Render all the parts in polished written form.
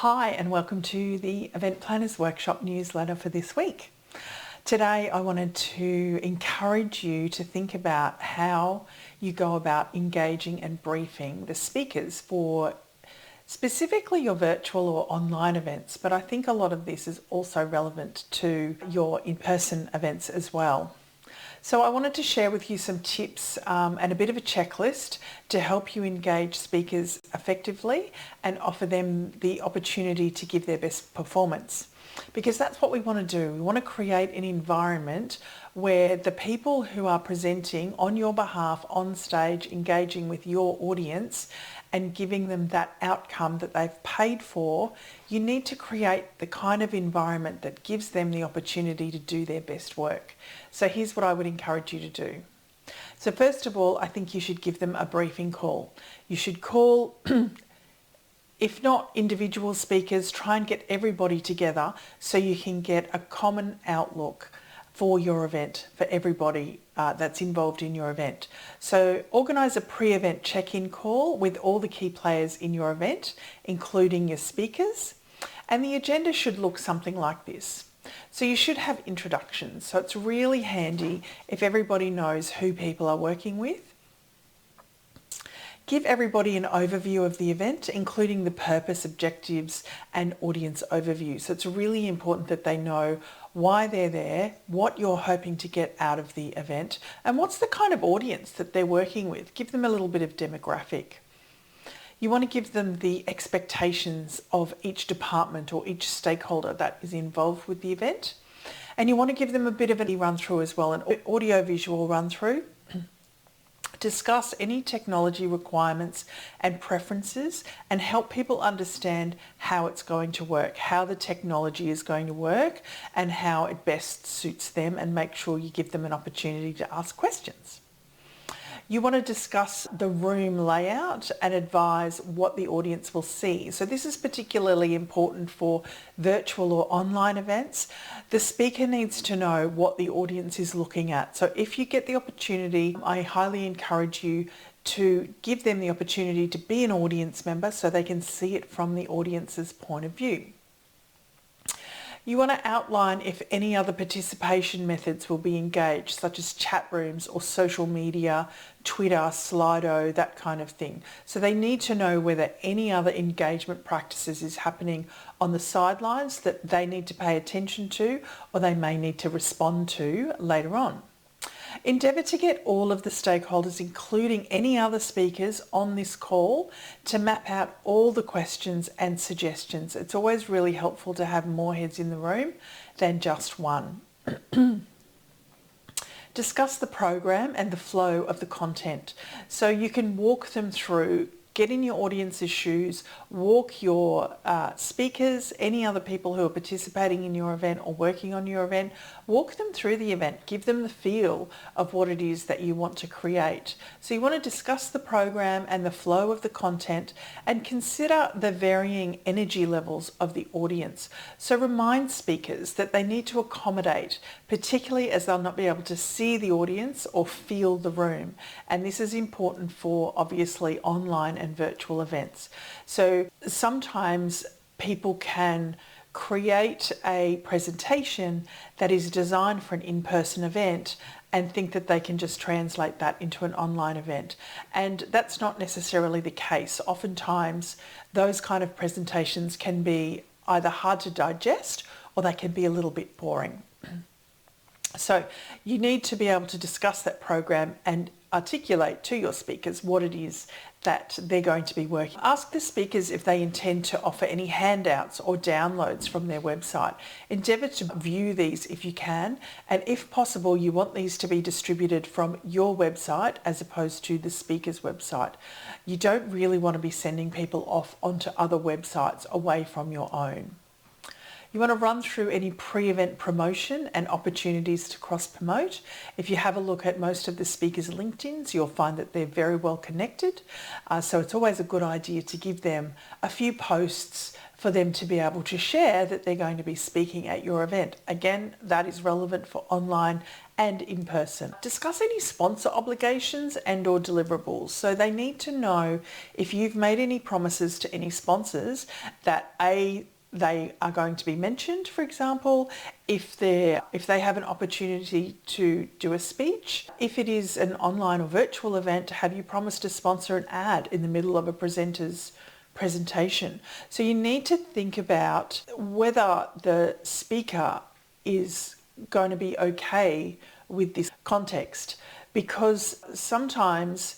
Hi and welcome to the Event Planners Workshop newsletter for this week. Today I wanted to encourage you to think about how you go about engaging and briefing the speakers for specifically your virtual or online events, but I think a lot of this is also relevant to your in-person events as well. So I wanted to share with you some tips and a bit of a checklist to help you engage speakers effectively and offer them the opportunity to give their best performance. Because that's what we want to do. We want to create an environment where the people who are presenting on your behalf on stage, engaging with your audience and giving them that outcome that they've paid for, you need to create the kind of environment that gives them the opportunity to do their best work. So here's what I would encourage you to do. So first of all, I think you should give them a briefing call. You should call, if not individual speakers, try and get everybody together so you can get a common outlook for your event, for everybody that's involved in your event. So organise a pre-event check-in call with all the key players in your event, including your speakers, and the agenda should look something like this. So you should have introductions, so it's really handy if everybody knows who people are working with. Give everybody an overview of the event, including the purpose, objectives, and audience overview. So it's really important that they know why they're there, what you're hoping to get out of the event, and what's the kind of audience that they're working with. Give them a little bit of demographic. You want to give them the expectations of each department or each stakeholder that is involved with the event. And you want to give them a bit of a run through as well, an audio-visual run through. Discuss any technology requirements and preferences and help people understand how it's going to work, how the technology is going to work and how it best suits them, and make sure you give them an opportunity to ask questions. You want to discuss the room layout and advise what the audience will see. So this is particularly important for virtual or online events. The speaker needs to know what the audience is looking at. So if you get the opportunity, I highly encourage you to give them the opportunity to be an audience member so they can see it from the audience's point of view. You want to outline if any other participation methods will be engaged, such as chat rooms or social media, Twitter, Slido, that kind of thing. So they need to know whether any other engagement practices is happening on the sidelines that they need to pay attention to or they may need to respond to later on. Endeavour to get all of the stakeholders, including any other speakers on this call, to map out all the questions and suggestions. It's always really helpful to have more heads in the room than just one. Discuss the program and the flow of the content. So you can walk them through, get in your audience's shoes, walk your speakers, any other people who are participating in your event or working on your event, walk them through the event, give them the feel of what it is that you want to create. So you want to discuss the program and the flow of the content and consider the varying energy levels of the audience. So remind speakers that they need to accommodate, particularly as they'll not be able to see the audience or feel the room. And this is important for obviously online and virtual events. So sometimes people can create a presentation that is designed for an in-person event and think that they can just translate that into an online event. And that's not necessarily the case. Oftentimes those kind of presentations can be either hard to digest or they can be a little bit boring. So you need to be able to discuss that program and articulate to your speakers what it is that they're going to be working. Ask the speakers if they intend to offer any handouts or downloads from their website. Endeavour to view these if you can, and if possible you want these to be distributed from your website as opposed to the speaker's website. You don't really want to be sending people off onto other websites away from your own. You want to run through any pre-event promotion and opportunities to cross-promote. If you have a look at most of the speakers' LinkedIns, you'll find that they're very well connected. So it's always a good idea to give them a few posts for them to be able to share that they're going to be speaking at your event. Again, that is relevant for online and in person. Discuss any sponsor obligations and or deliverables. So they need to know if you've made any promises to any sponsors that they are going to be mentioned, for example, if they have an opportunity to do a speech. If it is an online or virtual event, have you promised to sponsor an ad in the middle of a presenter's presentation? So you need to think about whether the speaker is going to be okay with this context, because sometimes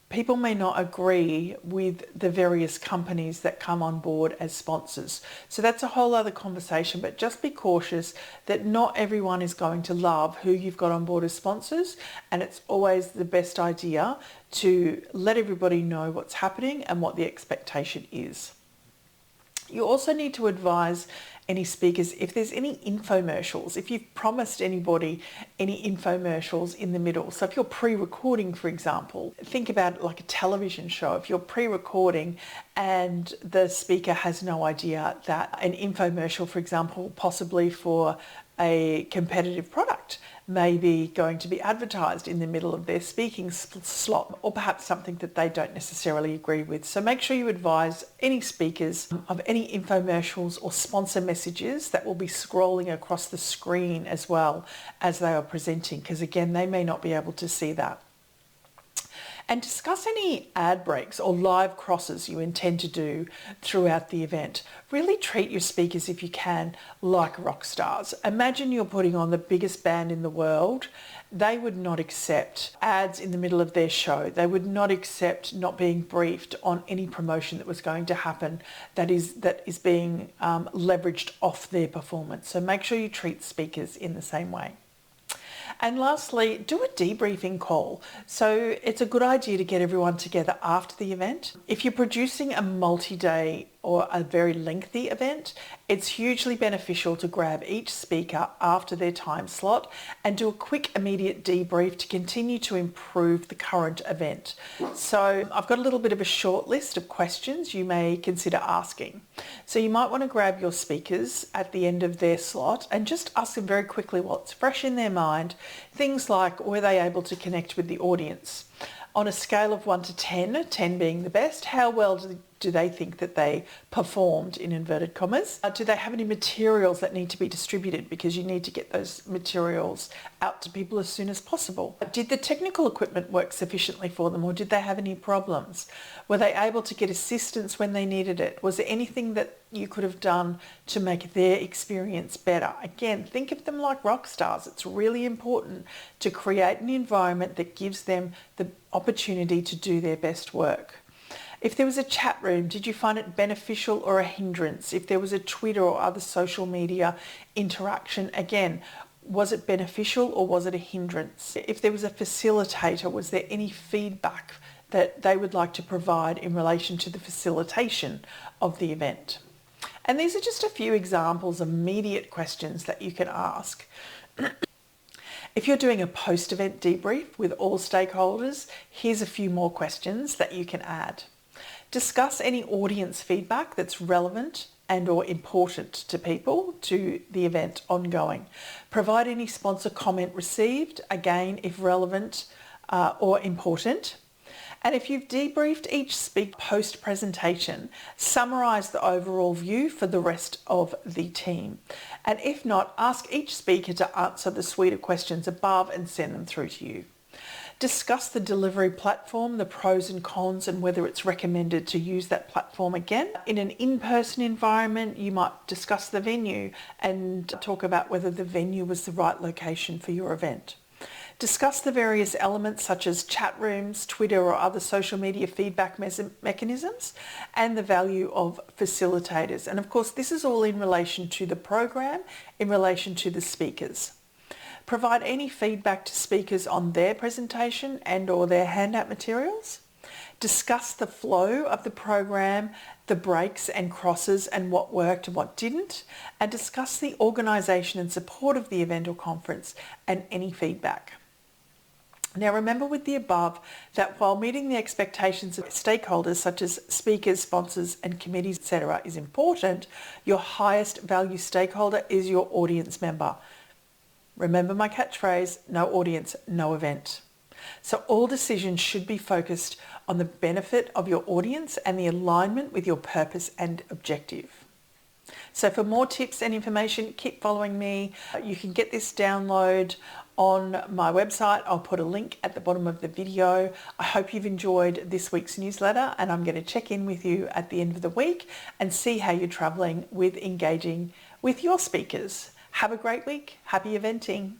people may not agree with the various companies that come on board as sponsors. So that's a whole other conversation, but just be cautious that not everyone is going to love who you've got on board as sponsors, and it's always the best idea to let everybody know what's happening and what the expectation is. You also need to advise any speakers if there's any infomercials, if you've promised anybody any infomercials in the middle. So if you're pre-recording, for example, think about it like a television show. If you're pre-recording and the speaker has no idea that an infomercial, for example, possibly for a competitive product, may be going to be advertised in the middle of their speaking slot, or perhaps something that they don't necessarily agree with. So make sure you advise any speakers of any infomercials or sponsor messages that will be scrolling across the screen as well as they are presenting, because again, they may not be able to see that. And discuss any ad breaks or live crosses you intend to do throughout the event. Really treat your speakers, if you can, like rock stars. Imagine you're putting on the biggest band in the world. They would not accept ads in the middle of their show. They would not accept not being briefed on any promotion that was going to happen that is being leveraged off their performance. So make sure you treat speakers in the same way. And lastly, do a debriefing call. So it's a good idea to get everyone together after the event. If you're producing a multi-day or a very lengthy event, it's hugely beneficial to grab each speaker after their time slot and do a quick immediate debrief to continue to improve the current event. So I've got a little bit of a short list of questions you may consider asking. So you might want to grab your speakers at the end of their slot and just ask them very quickly what's fresh in their mind. Things like, were they able to connect with the audience? On a scale of 1 to 10, 10 being the best, how well do they think that they performed, in inverted commas? Do they have any materials that need to be distributed, because you need to get those materials out to people as soon as possible? Did the technical equipment work sufficiently for them, or did they have any problems? Were they able to get assistance when they needed it? Was there anything that you could have done to make their experience better? Again, think of them like rock stars. It's really important to create an environment that gives them the opportunity to do their best work. If there was a chat room, did you find it beneficial or a hindrance? If there was a Twitter or other social media interaction, again, was it beneficial or was it a hindrance? If there was a facilitator, was there any feedback that they would like to provide in relation to the facilitation of the event? And these are just a few examples of immediate questions that you can ask. If you're doing a post-event debrief with all stakeholders, here's a few more questions that you can add. Discuss any audience feedback that's relevant and or important to people to the event ongoing. Provide any sponsor comment received, again, if relevant or important. And if you've debriefed each speaker post-presentation, summarise the overall view for the rest of the team. And if not, ask each speaker to answer the suite of questions above and send them through to you. Discuss the delivery platform, the pros and cons, and whether it's recommended to use that platform again. In an in-person environment, you might discuss the venue and talk about whether the venue was the right location for your event. Discuss the various elements such as chat rooms, Twitter or other social media feedback mechanisms, and the value of facilitators. And of course, this is all in relation to the program, in relation to the speakers. Provide any feedback to speakers on their presentation and or their handout materials. Discuss the flow of the program, the breaks and crosses and what worked and what didn't, and discuss the organisation and support of the event or conference and any feedback. Now remember with the above that while meeting the expectations of stakeholders such as speakers, sponsors and committees, etc. is important, your highest value stakeholder is your audience member. Remember my catchphrase, no audience, no event. So all decisions should be focused on the benefit of your audience and the alignment with your purpose and objective. So for more tips and information, keep following me. You can get this download on my website. I'll put a link at the bottom of the video. I hope you've enjoyed this week's newsletter, and I'm going to check in with you at the end of the week and see how you're traveling with engaging with your speakers. Have a great week. Happy eventing.